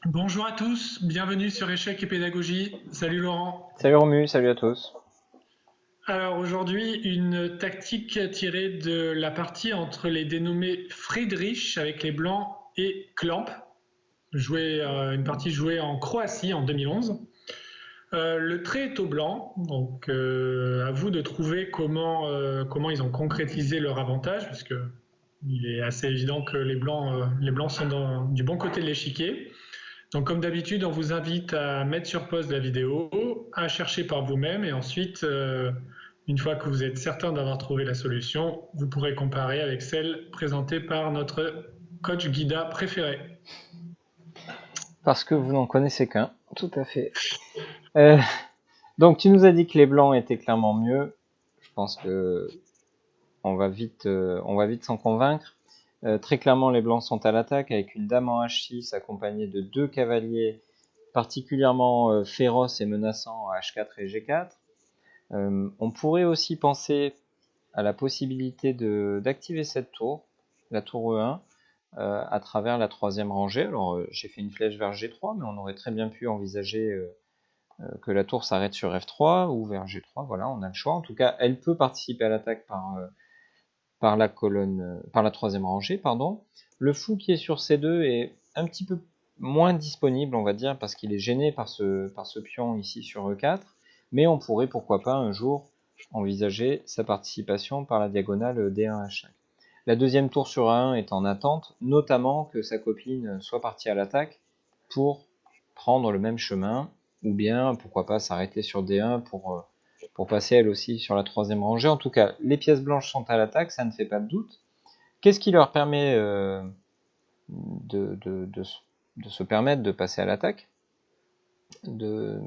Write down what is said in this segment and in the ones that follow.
Bonjour à tous, bienvenue sur Échec et Pédagogie. Salut Laurent. Salut Romu, salut à tous. Alors aujourd'hui, une tactique tirée de la partie entre les dénommés Friedrich avec les Blancs et Klamp, une partie jouée en Croatie en 2011. Le trait est au blanc, donc à vous de trouver comment ils ont concrétisé leur avantage, puisque il est assez évident que les blancs sont du bon côté de l'échiquier. Donc comme d'habitude, on vous invite à mettre sur pause la vidéo, à chercher par vous-même et ensuite, une fois que vous êtes certain d'avoir trouvé la solution, vous pourrez comparer avec celle présentée par notre coach Guida préféré. Parce que vous n'en connaissez qu'un, tout à fait. Euh, donc tu nous as dit que les blancs étaient clairement mieux. Je pense que on va vite s'en convaincre. Très clairement, les blancs sont à l'attaque avec une dame en H6 accompagnée de deux cavaliers particulièrement féroces et menaçants à H4 et G4. On pourrait aussi penser à la possibilité d'activer cette tour, la tour E1, à travers la troisième rangée. Alors j'ai fait une flèche vers G3, mais on aurait très bien pu envisager que la tour s'arrête sur F3 ou vers G3. Voilà, on a le choix. En tout cas, elle peut participer à l'attaque par la colonne, par la troisième rangée, pardon. Le fou qui est sur C2 est un petit peu moins disponible, on va dire, parce qu'il est gêné par ce pion ici sur E4, mais on pourrait pourquoi pas un jour envisager sa participation par la diagonale D1H5. La deuxième tour sur A1 est en attente, notamment que sa copine soit partie à l'attaque pour prendre le même chemin, ou bien pourquoi pas s'arrêter sur D1 pour passer elle aussi sur la troisième rangée. En tout cas, les pièces blanches sont à l'attaque, ça ne fait pas de doute. Qu'est-ce qui leur permet de se permettre de passer à l'attaque, de,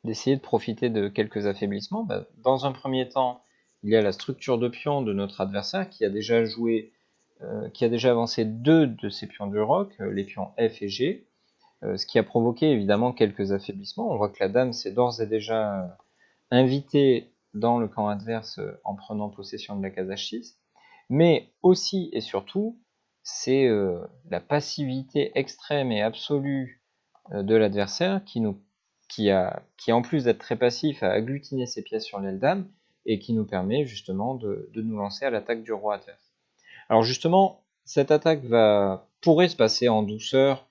d'essayer de profiter de quelques affaiblissements? Dans un premier temps, il y a la structure de pion de notre adversaire qui a déjà avancé deux de ses pions de roc, les pions F et G, ce qui a provoqué évidemment quelques affaiblissements. On voit que la dame s'est d'ores et déjà invitée dans le camp adverse en prenant possession de la case H6, mais aussi et surtout, c'est la passivité extrême et absolue de l'adversaire qui en plus d'être très passif, a agglutiné ses pièces sur l'aile dame et qui nous permet justement de nous lancer à l'attaque du roi adverse. Alors justement, cette attaque pourrait se passer en douceur,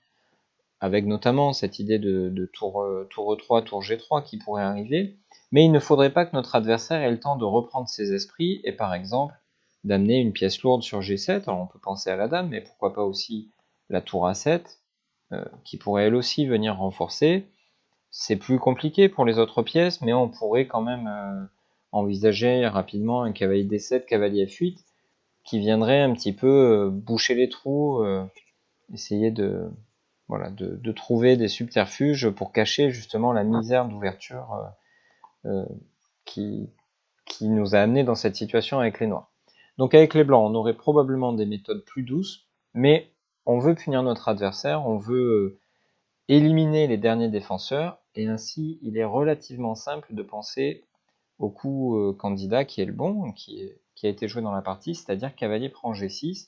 avec notamment cette idée de tour E3, tour G3 qui pourrait arriver, mais il ne faudrait pas que notre adversaire ait le temps de reprendre ses esprits et par exemple d'amener une pièce lourde sur G7. Alors on peut penser à la dame, mais pourquoi pas aussi la tour A7, qui pourrait elle aussi venir renforcer. C'est plus compliqué pour les autres pièces, mais on pourrait quand même envisager rapidement un cavalier D7, cavalier F8, qui viendrait un petit peu boucher les trous, essayer de trouver des subterfuges pour cacher justement la misère d'ouverture euh, qui, qui nous a amené dans cette situation avec les noirs. Donc avec les blancs, on aurait probablement des méthodes plus douces, mais on veut punir notre adversaire, on veut éliminer les derniers défenseurs, et ainsi il est relativement simple de penser au coup candidat qui est le bon, qui a été joué dans la partie, c'est-à-dire cavalier prend G6.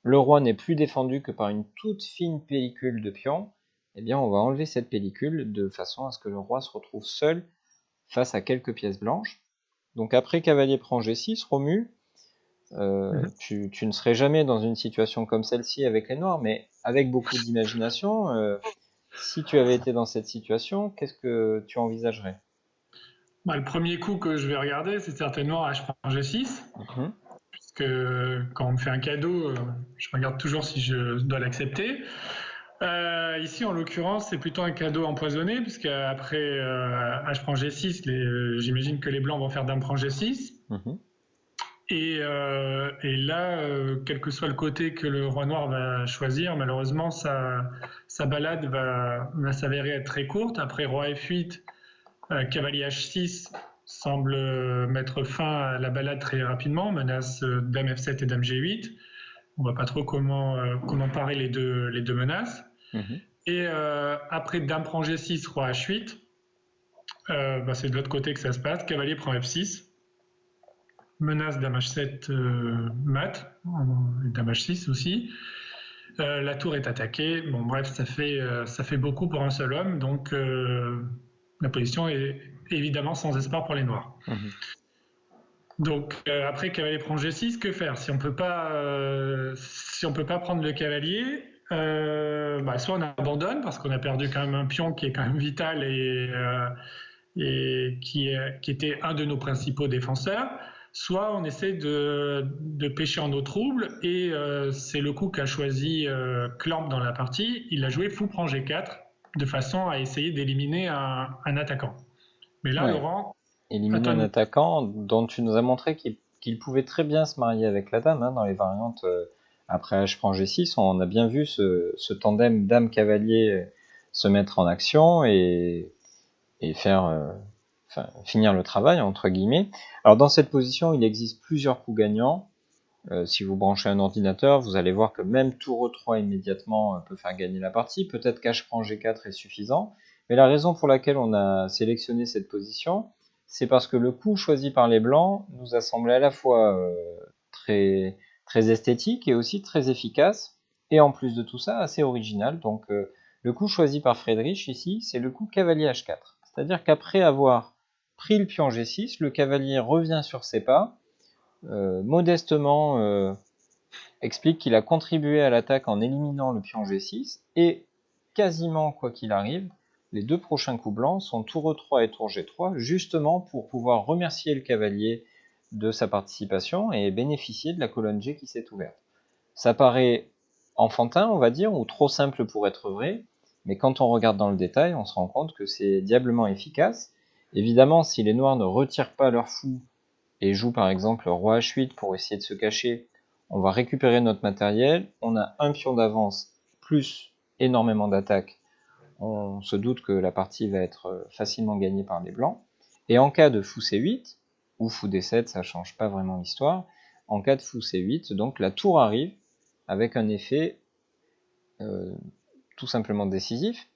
Le roi n'est plus défendu que par une toute fine pellicule de pions. Eh bien, on va enlever cette pellicule de façon à ce que le roi se retrouve seul face à quelques pièces blanches. Donc après cavalier prend G6, Romu, tu ne serais jamais dans une situation comme celle-ci avec les noirs, mais avec beaucoup d'imagination, si tu avais été dans cette situation, qu'est-ce que tu envisagerais? Bah, le premier coup que je vais regarder, c'est certainement H prend G6, Mhm, puisque quand on me fait un cadeau, je regarde toujours si je dois l'accepter. Ici, en l'occurrence, c'est plutôt un cadeau empoisonné, puisque après H prend G6, j'imagine que les blancs vont faire Dame prend G6. mhm. Et là, quel que soit le côté que le roi noir va choisir, malheureusement, sa balade va s'avérer être très courte. Après roi F8, cavalier H6 semble mettre fin à la balade très rapidement, menace Dame F7 et Dame G8. On ne voit pas trop comment parer les deux menaces. Mhm. Et après Dame prend G6, roi H8, c'est de l'autre côté que ça se passe. Cavalier prend F6, menace Dame H7 mat, Dame H6 aussi. La tour est attaquée. Bon, bref, ça fait beaucoup pour un seul homme. Donc, la position est évidemment sans espoir pour les Noirs. Donc, après cavalier prend G6, que faire? Si on peut pas prendre le cavalier, soit on abandonne parce qu'on a perdu quand même un pion qui est quand même vital et qui était un de nos principaux défenseurs, soit on essaie de pêcher en eau trouble, et c'est le coup qu'a choisi Clamp dans la partie. Il a joué fou prend G4 de façon à essayer d'éliminer un attaquant. Mais là, Ouais. Laurent, Éliminer un attends, attaquant dont tu nous as montré qu'il pouvait très bien se marier avec la dame, hein, dans les variantes après H prend G6, on a bien vu ce tandem dame-cavalier se mettre en action et faire finir le travail, entre guillemets. Alors dans cette position, il existe plusieurs coups gagnants. Si vous branchez un ordinateur, vous allez voir que même tour E3 immédiatement peut faire gagner la partie. Peut-être qu'H prend G4 est suffisant. Mais la raison pour laquelle on a sélectionné cette position, c'est parce que le coup choisi par les blancs nous a semblé à la fois très, très esthétique et aussi très efficace. Et en plus de tout ça, assez original. Donc le coup choisi par Friedrich ici, c'est le coup cavalier H4. C'est-à-dire qu'après avoir pris le pion G6, le cavalier revient sur ses pas, modestement explique qu'il a contribué à l'attaque en éliminant le pion G6 et quasiment quoi qu'il arrive, les deux prochains coups blancs sont tour E3 et tour G3 justement pour pouvoir remercier le cavalier de sa participation et bénéficier de la colonne G qui s'est ouverte. Ça paraît enfantin, on va dire, ou trop simple pour être vrai, mais quand on regarde dans le détail, on se rend compte que c'est diablement efficace. Évidemment, si les noirs ne retirent pas leur fou et joue par exemple roi H8 pour essayer de se cacher, on va récupérer notre matériel, on a un pion d'avance plus énormément d'attaque, on se doute que la partie va être facilement gagnée par les blancs. Et en cas de fou C8, ou fou D7, ça change pas vraiment l'histoire, en cas de fou C8, donc la tour arrive avec un effet tout simplement décisif.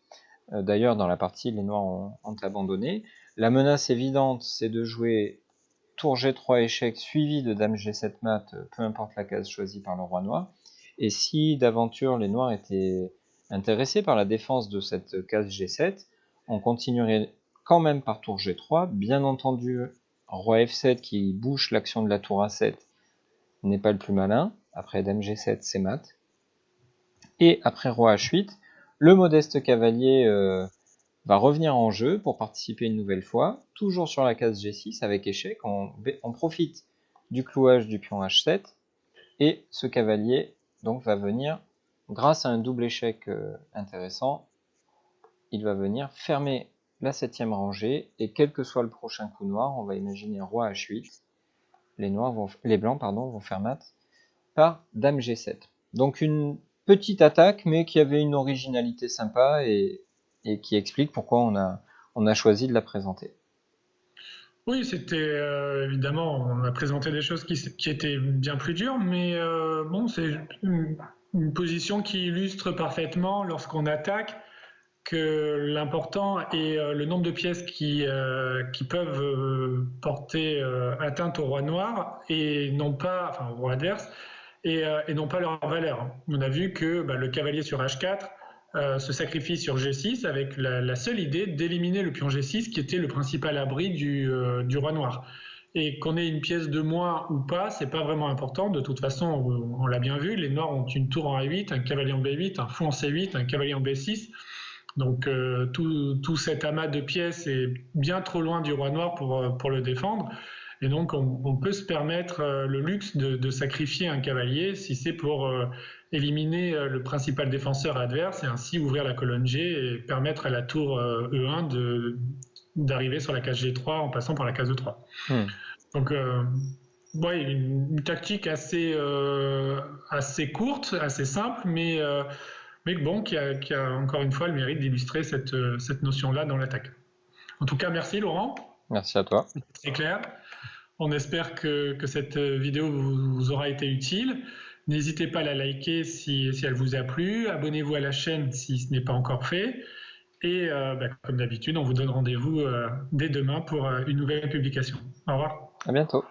D'ailleurs, dans la partie, les noirs ont abandonné. La menace évidente, c'est de jouer tour G3 échec suivi de dame G7 mat, peu importe la case choisie par le roi noir. Et si d'aventure les noirs étaient intéressés par la défense de cette case G7, on continuerait quand même par tour G3. Bien entendu, roi F7 qui bouche l'action de la tour A7 n'est pas le plus malin. Après dame G7, c'est mat. Et après roi H8, le modeste cavalier va revenir en jeu pour participer une nouvelle fois, toujours sur la case G6 avec échec. On profite du clouage du pion H7 et ce cavalier donc va venir, grâce à un double échec intéressant, il va venir fermer la 7e rangée et quel que soit le prochain coup noir, on va imaginer roi H8, les blancs vont faire mat par dame G7. Donc une petite attaque mais qui avait une originalité sympa et qui explique pourquoi on a choisi de la présenter. oui, c'était évidemment, on a présenté des choses qui étaient bien plus dures, mais bon, c'est une position qui illustre parfaitement lorsqu'on attaque que l'important est le nombre de pièces qui peuvent porter atteinte au roi noir et non pas, enfin au roi adverse, et non pas leur valeur. On a vu que le cavalier sur H4 se sacrifie sur G6 avec la seule idée d'éliminer le pion G6 qui était le principal abri du roi noir. Et qu'on ait une pièce de moins ou pas, c'est pas vraiment important. De toute façon, on l'a bien vu, les noirs ont une tour en A8, un cavalier en B8, un fou en C8, un cavalier en B6. Donc tout cet amas de pièces est bien trop loin du roi noir pour le défendre. Et donc on peut se permettre le luxe de sacrifier un cavalier si c'est pour éliminer le principal défenseur adverse et ainsi ouvrir la colonne G et permettre à la tour E1 d'arriver sur la case G3 en passant par la case E3. Donc ouais, une tactique assez courte, assez simple, mais bon, qui a encore une fois le mérite d'illustrer cette notion-là dans l'attaque. En tout cas, merci Laurent. Merci à toi. C'est clair. On espère que cette vidéo vous aura été utile. N'hésitez pas à la liker si elle vous a plu. Abonnez-vous à la chaîne si ce n'est pas encore fait. Et comme d'habitude, on vous donne rendez-vous dès demain pour une nouvelle publication. Au revoir. À bientôt.